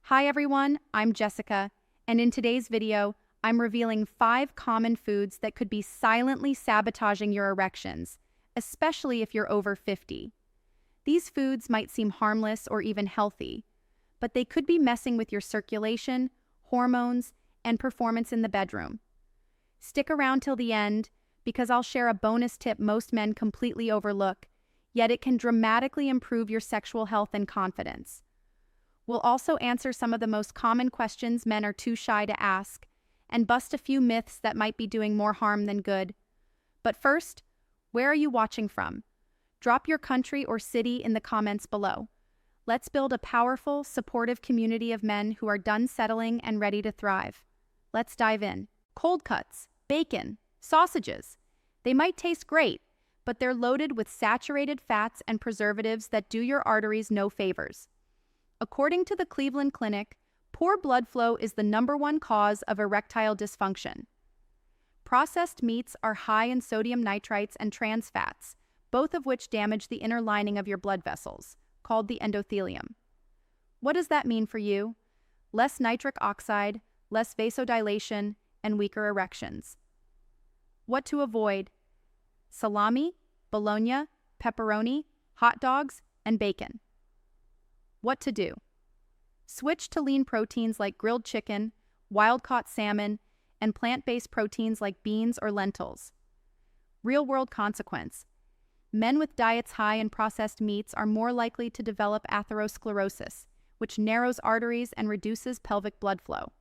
Hi everyone, I'm Jessica, and in today's video, I'm revealing 5 common foods that could be silently sabotaging your erections, especially if you're over 50. These foods might seem harmless or even healthy, but they could be messing with your circulation, hormones, and performance in the bedroom. Stick around till the end, because I'll share a bonus tip most men completely overlook, yet it can dramatically improve your sexual health and confidence. We'll also answer some of the most common questions men are too shy to ask, and bust a few myths that might be doing more harm than good. But first, where are you watching from? Drop your country or city in the comments below. Let's build a powerful, supportive community of men who are done settling and ready to thrive. Let's dive in. Cold cuts, bacon, sausages. They might taste great, but they're loaded with saturated fats and preservatives that do your arteries no favors. According to the Cleveland Clinic, poor blood flow is the #1 cause of erectile dysfunction. Processed meats are high in sodium nitrites and trans fats, both of which damage the inner lining of your blood vessels, called the endothelium. What does that mean for you? Less nitric oxide, less vasodilation, and weaker erections. What to avoid? Salami, bologna, pepperoni, hot dogs, and bacon. What to do? Switch to lean proteins like grilled chicken, wild-caught salmon, and plant-based proteins like beans or lentils. Real-world consequence. Men with diets high in processed meats are more likely to develop atherosclerosis, which narrows arteries and reduces pelvic blood flow.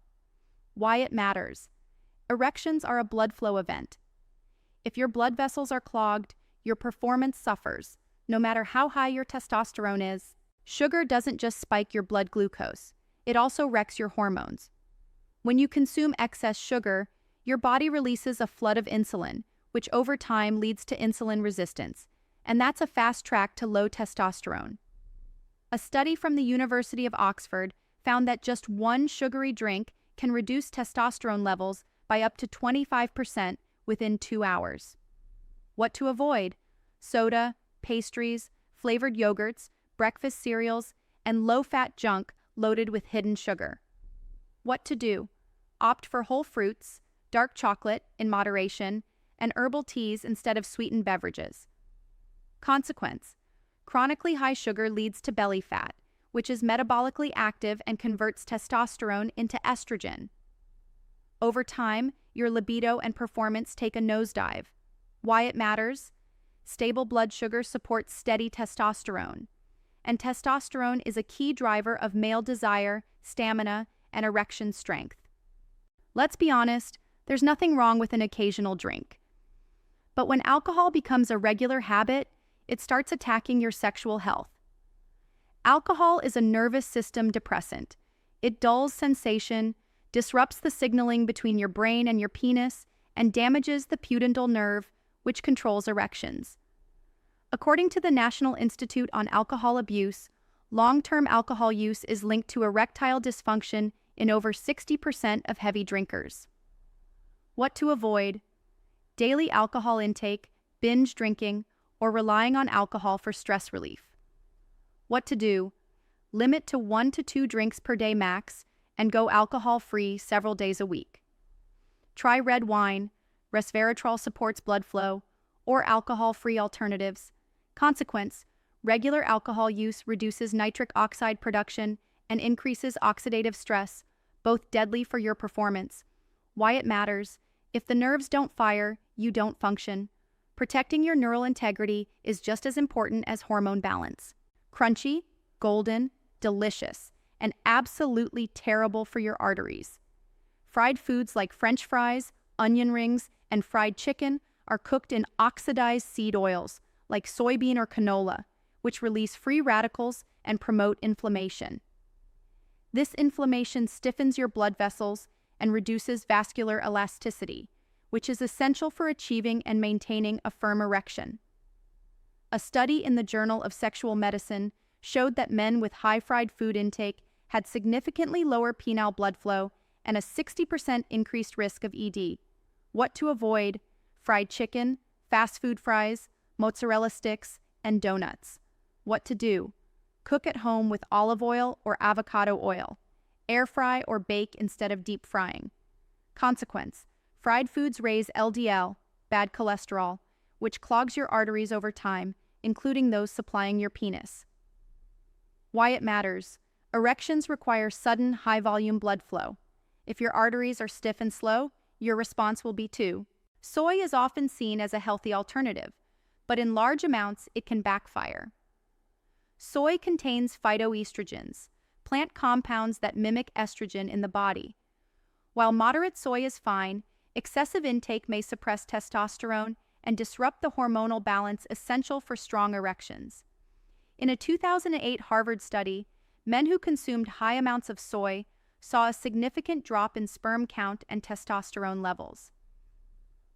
Why it matters. Erections are a blood flow event. If your blood vessels are clogged, your performance suffers, no matter how high your testosterone is. Sugar doesn't just spike your blood glucose, it also wrecks your hormones. When you consume excess sugar, your body releases a flood of insulin, which over time leads to insulin resistance, and that's a fast track to low testosterone. A study from the University of Oxford found that just one sugary drink can reduce testosterone levels by up to 25% within 2 hours. What to avoid? Soda, pastries, flavored yogurts, breakfast cereals, and low-fat junk loaded with hidden sugar. What to do? Opt for whole fruits, dark chocolate in moderation, and herbal teas instead of sweetened beverages. Consequence: chronically high sugar leads to belly fat, which is metabolically active and converts testosterone into estrogen. Over time, your libido and performance take a nosedive. Why it matters? Stable blood sugar supports steady testosterone, and testosterone is a key driver of male desire, stamina, and erection strength. Let's be honest, there's nothing wrong with an occasional drink. But when alcohol becomes a regular habit, it starts attacking your sexual health. Alcohol is a nervous system depressant. It dulls sensation, disrupts the signaling between your brain and your penis, and damages the pudendal nerve, which controls erections. According to the National Institute on Alcohol Abuse, long-term alcohol use is linked to erectile dysfunction in over 60% of heavy drinkers. What to avoid? Daily alcohol intake, binge drinking, or relying on alcohol for stress relief. What to do? Limit to 1 to 2 drinks per day max, and go alcohol-free several days a week. Try red wine, resveratrol supports blood flow, or alcohol-free alternatives. Consequence: regular alcohol use reduces nitric oxide production and increases oxidative stress, both deadly for your performance. Why it matters: if the nerves don't fire, you don't function. Protecting your neural integrity is just as important as hormone balance. Crunchy, golden, delicious, and absolutely terrible for your arteries. Fried foods like French fries, onion rings, and fried chicken are cooked in oxidized seed oils, like soybean or canola, which release free radicals and promote inflammation. This inflammation stiffens your blood vessels and reduces vascular elasticity, which is essential for achieving and maintaining a firm erection. A study in the Journal of Sexual Medicine showed that men with high fried food intake had significantly lower penile blood flow and a 60% increased risk of ED. What to avoid? Fried chicken, fast food fries, mozzarella sticks, and donuts. What to do? Cook at home with olive oil or avocado oil. Air fry or bake instead of deep frying. Consequence: fried foods raise LDL, bad cholesterol, which clogs your arteries over time, including those supplying your penis. Why it matters: erections require sudden, high-volume blood flow. If your arteries are stiff and slow, your response will be too. Soy is often seen as a healthy alternative, but in large amounts it can backfire. Soy contains phytoestrogens, plant compounds that mimic estrogen in the body. While moderate soy is fine, excessive intake may suppress testosterone and disrupt the hormonal balance essential for strong erections. In a 2008 Harvard study, men who consumed high amounts of soy saw a significant drop in sperm count and testosterone levels.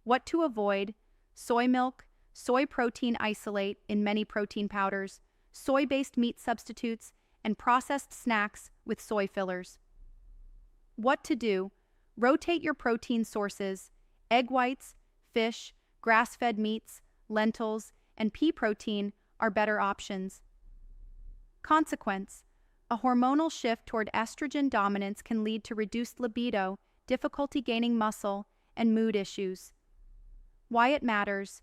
What to avoid: soy milk, soy protein isolate in many protein powders, soy-based meat substitutes, and processed snacks with soy fillers. What to do: rotate your protein sources. Egg whites, fish, grass-fed meats, lentils, and pea protein are better options. Consequence: a hormonal shift toward estrogen dominance can lead to reduced libido, difficulty gaining muscle, and mood issues. Why it matters: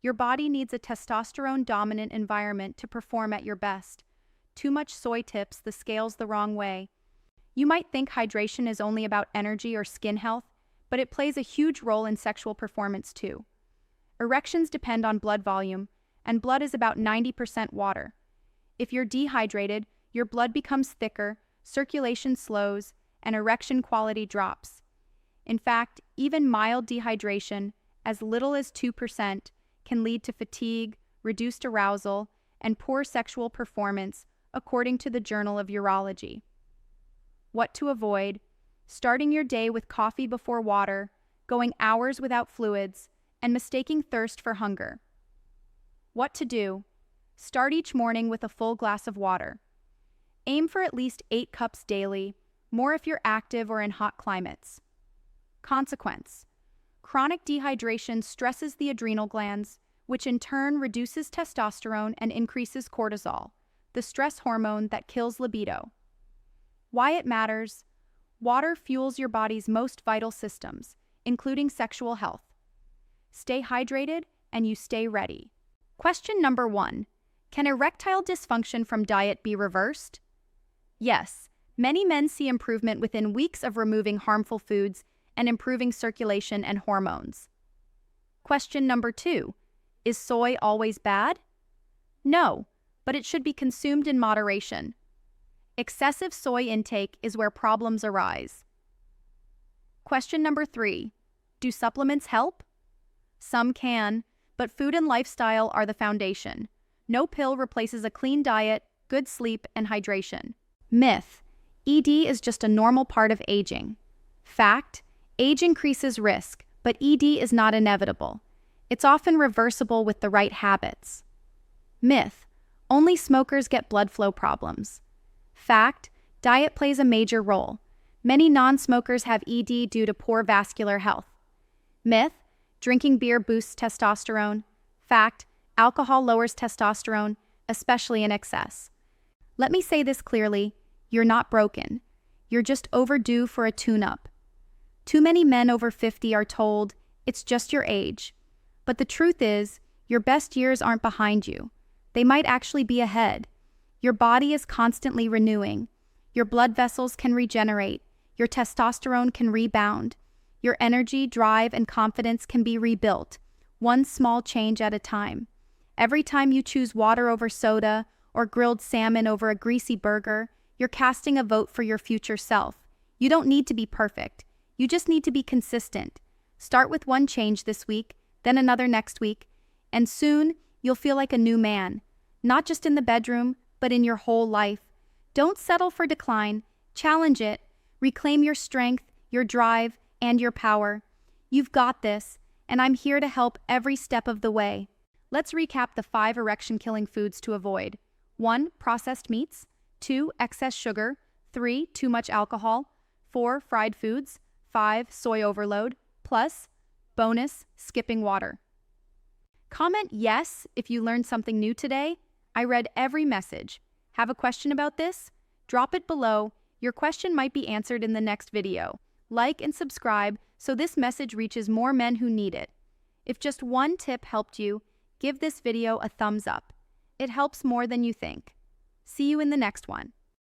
your body needs a testosterone-dominant environment to perform at your best. Too much soy tips the scales the wrong way. You might think hydration is only about energy or skin health, but it plays a huge role in sexual performance too. Erections depend on blood volume, and blood is about 90% water. If you're dehydrated, your blood becomes thicker, circulation slows, and erection quality drops. In fact, even mild dehydration, as little as 2%, can lead to fatigue, reduced arousal, and poor sexual performance, according to the Journal of Urology. What to avoid: starting your day with coffee before water, going hours without fluids, and mistaking thirst for hunger. What to do: start each morning with a full glass of water. Aim for at least 8 cups daily, more if you're active or in hot climates. Consequence: chronic dehydration stresses the adrenal glands, which in turn reduces testosterone and increases cortisol, the stress hormone that kills libido. Why it matters: water fuels your body's most vital systems, including sexual health. Stay hydrated and you stay ready. Question number 1. Can erectile dysfunction from diet be reversed? Yes, many men see improvement within weeks of removing harmful foods and improving circulation and hormones. Question number 2. Is soy always bad? No, but it should be consumed in moderation. Excessive soy intake is where problems arise. Question number 3. Do supplements help? Some can, but food and lifestyle are the foundation. No pill replaces a clean diet, good sleep, and hydration. Myth: ED is just a normal part of aging. Fact: age increases risk, but ED is not inevitable. It's often reversible with the right habits. Myth: only smokers get blood flow problems. Fact: diet plays a major role. Many non-smokers have ED due to poor vascular health. Myth: drinking beer boosts testosterone. Fact: alcohol lowers testosterone, especially in excess. Let me say this clearly: you're not broken. You're just overdue for a tune-up. Too many men over 50 are told, it's just your age. But the truth is, your best years aren't behind you. They might actually be ahead. Your body is constantly renewing. Your blood vessels can regenerate. Your testosterone can rebound. Your energy, drive, and confidence can be rebuilt, one small change at a time. Every time you choose water over soda or grilled salmon over a greasy burger, you're casting a vote for your future self. You don't need to be perfect. You just need to be consistent. Start with one change this week, then another next week, and soon you'll feel like a new man, not just in the bedroom, but in your whole life. Don't settle for decline. Challenge it. Reclaim your strength, your drive, and your power. You've got this, and I'm here to help every step of the way. Let's recap the 5 erection-killing foods to avoid. 1. Processed meats. 2. Excess sugar. 3. Too much alcohol. 4. Fried foods. 5. Soy overload. Plus, bonus, skipping water. Comment yes if you learned something new today. I read every message. Have a question about this? Drop it below. Your question might be answered in the next video. Like and subscribe so this message reaches more men who need it. If just one tip helped you, give this video a thumbs up. It helps more than you think. See you in the next one.